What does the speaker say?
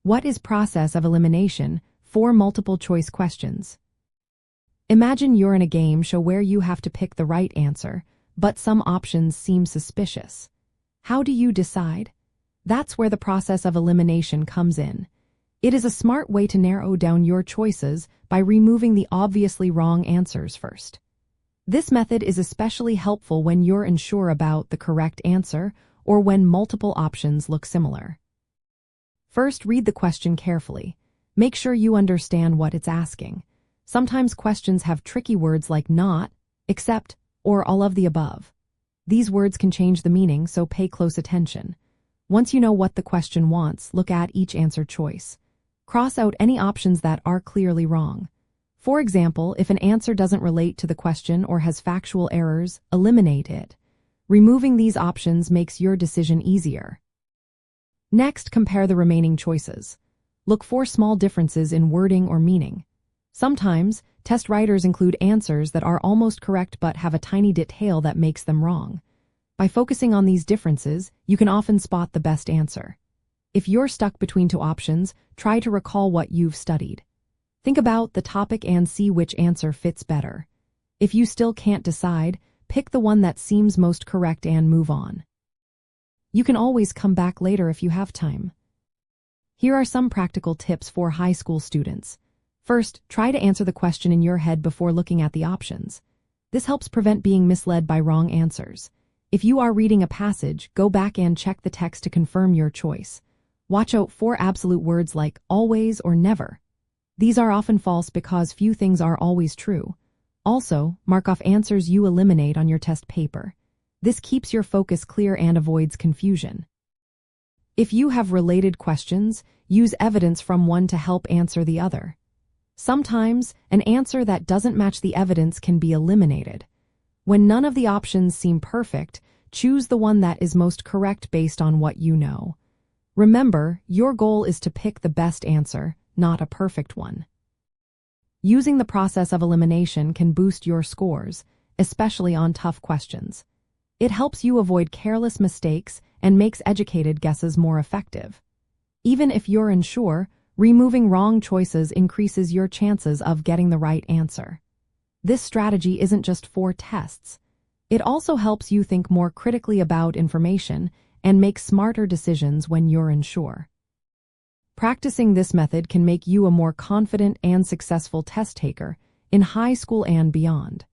What is process of elimination for multiple choice questions? Imagine you're in a game show where you have to pick the right answer, but some options seem suspicious. How do you decide? That's where the process of elimination comes in. It is a smart way to narrow down your choices by removing the obviously wrong answers first. This method is especially helpful when you're unsure about the correct answer or when multiple options look similar. First, read the question carefully. Make sure you understand what it's asking. Sometimes questions have tricky words like not, except, or all of the above. These words can change the meaning, so pay close attention. Once you know what the question wants, look at each answer choice. Cross out any options that are clearly wrong. For example, if an answer doesn't relate to the question or has factual errors, eliminate it. Removing these options makes your decision easier. Next, compare the remaining choices. Look for small differences in wording or meaning. Sometimes, test writers include answers that are almost correct but have a tiny detail that makes them wrong. By focusing on these differences, you can often spot the best answer. If you're stuck between two options, try to recall what you've studied. Think about the topic and see which answer fits better. If you still can't decide, pick the one that seems most correct and move on. You can always come back later if you have time. Here are some practical tips for high school students. First, try to answer the question in your head before looking at the options. This helps prevent being misled by wrong answers. If you are reading a passage, go back and check the text to confirm your choice. Watch out for absolute words like always or never. These are often false because few things are always true. Also, mark off answers you eliminate on your test paper. This keeps your focus clear and avoids confusion. If you have related questions, use evidence from one to help answer the other. Sometimes, an answer that doesn't match the evidence can be eliminated. When none of the options seem perfect, choose the one that is most correct based on what you know. Remember, your goal is to pick the best answer, not a perfect one. Using the process of elimination can boost your scores, especially on tough questions. It helps you avoid careless mistakes and makes educated guesses more effective. Even if you're unsure, removing wrong choices increases your chances of getting the right answer. This strategy isn't just for tests. It also helps you think more critically about information and make smarter decisions when you're unsure. Practicing this method can make you a more confident and successful test taker in high school and beyond.